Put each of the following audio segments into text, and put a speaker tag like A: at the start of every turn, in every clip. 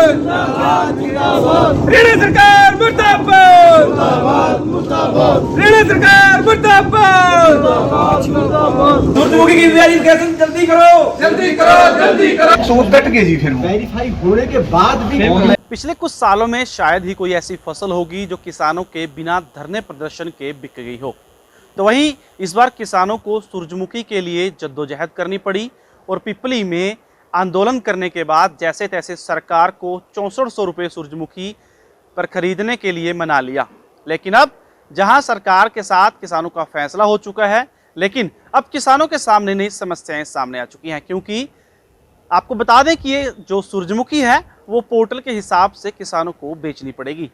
A: मुर्दाबाद रेणु सरकार मुर्दाबाद रेणु सरकार मुर्दाबाद। सूरजमुखी की वेरिफिकेशन जल्दी करो, जल्दी करो, जल्दी करो।
B: सोच डट गए जी, फिर
C: वेरीफाई होने के बाद भी
D: पिछले कुछ सालों में शायद ही कोई ऐसी फसल होगी जो किसानों के बिना धरने प्रदर्शन के बिक गई हो। तो वहीं इस बार किसानों को सूरजमुखी के लिए जद्दोजहद करनी पड़ी और पिपली में आंदोलन करने के बाद जैसे तैसे सरकार को 6400 रुपये सूरजमुखी पर खरीदने के लिए मना लिया। लेकिन अब जहां सरकार के साथ किसानों का फैसला हो चुका है, लेकिन अब किसानों के सामने नई समस्याएं सामने आ चुकी हैं, क्योंकि आपको बता दें कि ये जो सूरजमुखी है वो पोर्टल के हिसाब से किसानों को बेचनी पड़ेगी।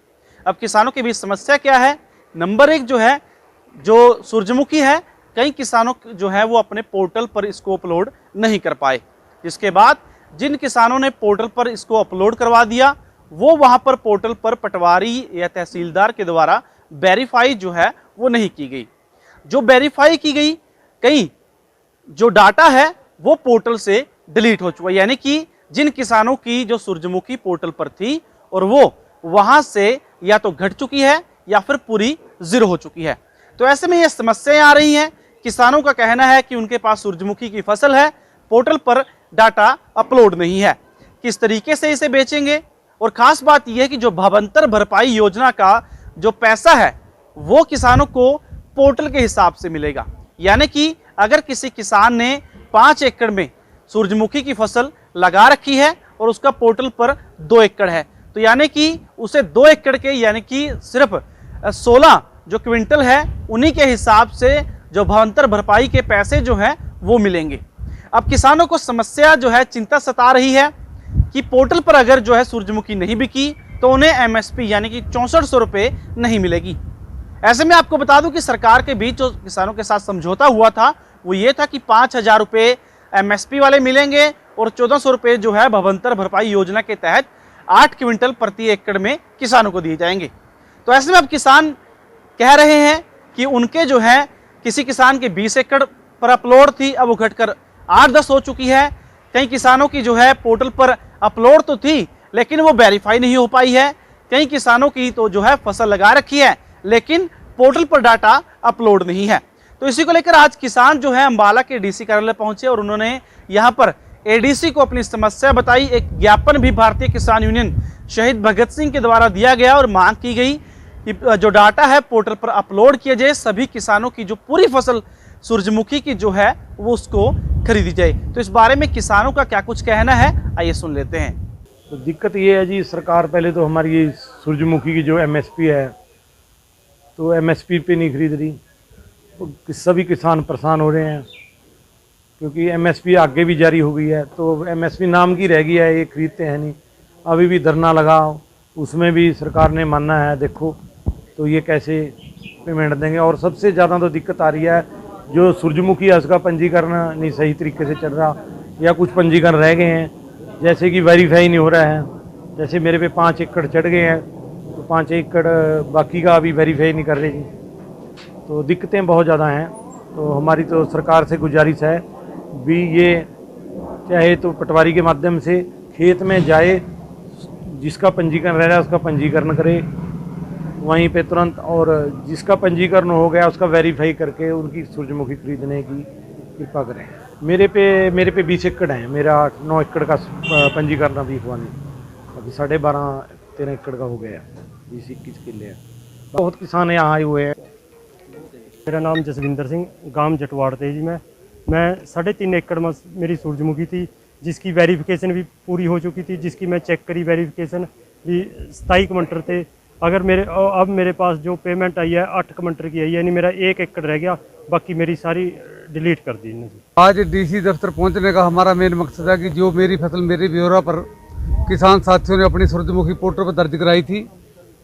D: अब किसानों के बीच समस्या क्या है? नंबर एक जो सूरजमुखी है, कई किसानों जो है वो अपने पोर्टल पर इसको अपलोड नहीं कर पाए, जिसके बाद जिन किसानों ने पोर्टल पर इसको अपलोड करवा दिया वो वहां पर पोर्टल पर पटवारी या तहसीलदार के द्वारा वेरीफाई जो है वो नहीं की गई। जो वेरीफाई की गई, कई जो डाटा है वो पोर्टल से डिलीट हो चुका, यानी कि जिन किसानों की जो सूरजमुखी पोर्टल पर थी और वो वहां से या तो घट चुकी है या फिर पूरी जीरो हो चुकी है। तो ऐसे में ये समस्याएं आ रही हैं। किसानों का कहना है कि उनके पास सूरजमुखी की फसल है, पोर्टल पर डाटा अपलोड नहीं है, किस तरीके से इसे बेचेंगे। और खास बात यह है कि जो भावांतर भरपाई योजना का जो पैसा है वो किसानों को पोर्टल के हिसाब से मिलेगा, यानी कि अगर किसी किसान ने 5 एकड़ में सूरजमुखी की फसल लगा रखी है और उसका पोर्टल पर 2 एकड़ है, तो यानी कि उसे 2 एकड़ के यानी कि सिर्फ 16 जो क्विंटल है उन्हीं के हिसाब से जो भावांतर भरपाई के पैसे जो हैं वो मिलेंगे। अब किसानों को समस्या जो है, चिंता सता रही है कि पोर्टल पर अगर जो है सूरजमुखी नहीं बिकी तो उन्हें एमएसपी यानी कि 6400 रुपये नहीं मिलेगी। ऐसे में आपको बता दूं कि सरकार के बीच जो किसानों के साथ समझौता हुआ था वो ये था कि 5000 रुपये एमएसपी वाले मिलेंगे और 1400 रुपये जो है भावांतर भरपाई योजना के तहत 8 क्विंटल प्रति एकड़ में किसानों को दिए जाएंगे। तो ऐसे में अब किसान कह रहे हैं कि उनके जो है किसी किसान के 20 एकड़ पर अपलोड थी, अब वो घटकर 8-10 हो चुकी है। कई किसानों की जो है पोर्टल पर अपलोड तो थी लेकिन वो वेरीफाई नहीं हो पाई है। कई किसानों की तो जो है फसल लगा रखी है लेकिन पोर्टल पर डाटा अपलोड नहीं है। तो इसी को लेकर आज किसान जो है अंबाला के डीसी कार्यालय पहुंचे और उन्होंने यहां पर एडीसी को अपनी समस्या बताई। एक ज्ञापन भी भारतीय किसान यूनियन शहीद भगत सिंह के द्वारा दिया गया और मांग की गई कि जो डाटा है पोर्टल पर अपलोड किया जाए, सभी किसानों की जो पूरी फसल सूरजमुखी की जो है वो उसको खरीदी जाए। तो इस बारे में किसानों का क्या कुछ कहना है, आइए सुन लेते हैं।
E: तो दिक्कत ये है जी, सरकार पहले तो हमारी ये सूरजमुखी की जो एमएसपी है तो एमएसपी पे नहीं खरीद रही, तो सभी किसान परेशान हो रहे हैं क्योंकि एमएसपी आगे भी जारी हो गई है तो एमएसपी नाम की रह गई है, ये खरीदते हैं नहीं। अभी भी धरना लगा, उसमें भी सरकार ने मानना है, देखो तो ये कैसे पेमेंट देंगे। और सबसे ज़्यादा तो दिक्कत आ रही है जो सूरजमुखी है उसका पंजीकरण नहीं सही तरीके से चल रहा या कुछ पंजीकरण रह गए हैं, जैसे कि वेरीफाई नहीं हो रहा है। जैसे मेरे पे 5 एकड़ चढ़ गए हैं तो 5 एकड़ बाकी का अभी वेरीफाई नहीं कर रहे जी। तो दिक्कतें बहुत ज़्यादा हैं। तो हमारी तो सरकार से गुजारिश है भी ये चाहे तो पटवारी के माध्यम से खेत में जाए, जिसका पंजीकरण रह रहा है उसका पंजीकरण करे वहीं पे तुरंत, और जिसका पंजीकरण हो गया उसका वेरीफाई करके उनकी सूरजमुखी खरीदने की कृपा करें। मेरे पे 20 एकड़ है, मेरा 8-9 एकड़ का पंजीकरण अभी हुआ नहीं, अभी 12.5-13 एकड़ का हो गया, 20-21 किले है। बहुत किसान यहाँ आए हुए हैं।
F: मेरा नाम जसविंदर सिंह, गांव जटवाड़ थे जी। मैं 3.5 एकड़ में मेरी सूरजमुखी थी जिसकी वेरिफिकेशन भी पूरी हो चुकी थी, जिसकी मैं चेक करी वेरिफिकेशन भी 27 क्विंटल थे। अगर अब मेरे पास जो पेमेंट आई है 8 क्विंटल की आई, यानी मेरा 1 एकड़ रह गया, बाकी मेरी सारी डिलीट कर दी इन्होंने।
G: आज डीसी दफ्तर पहुंचने का हमारा मेन मकसद है कि जो मेरी फसल मेरे ब्यौरा पर किसान साथियों ने अपनी सूरजमुखी पोर्टल पर दर्ज कराई थी,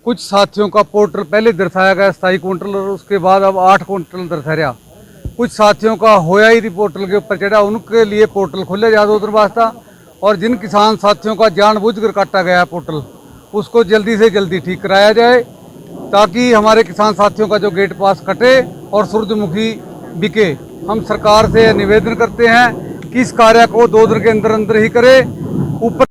G: कुछ साथियों का पोर्टल पहले दर्शाया गया 27 क्विंटल और उसके बाद अब 8 क्विंटल दर्शा रहा। कुछ साथियों का होया ही पोर्टल के ऊपर चढ़ा, उनके लिए पोर्टल खोले जा 2 दिन वास्ता, और जिन किसान साथियों का जानबूझकर काटा गया पोर्टल उसको जल्दी से जल्दी ठीक कराया जाए ताकि हमारे किसान साथियों का जो गेट पास कटे और सूरजमुखी बिके। हम सरकार से निवेदन करते हैं कि इस कार्य को 2 दिन के अंदर अंदर ही करे। ऊपर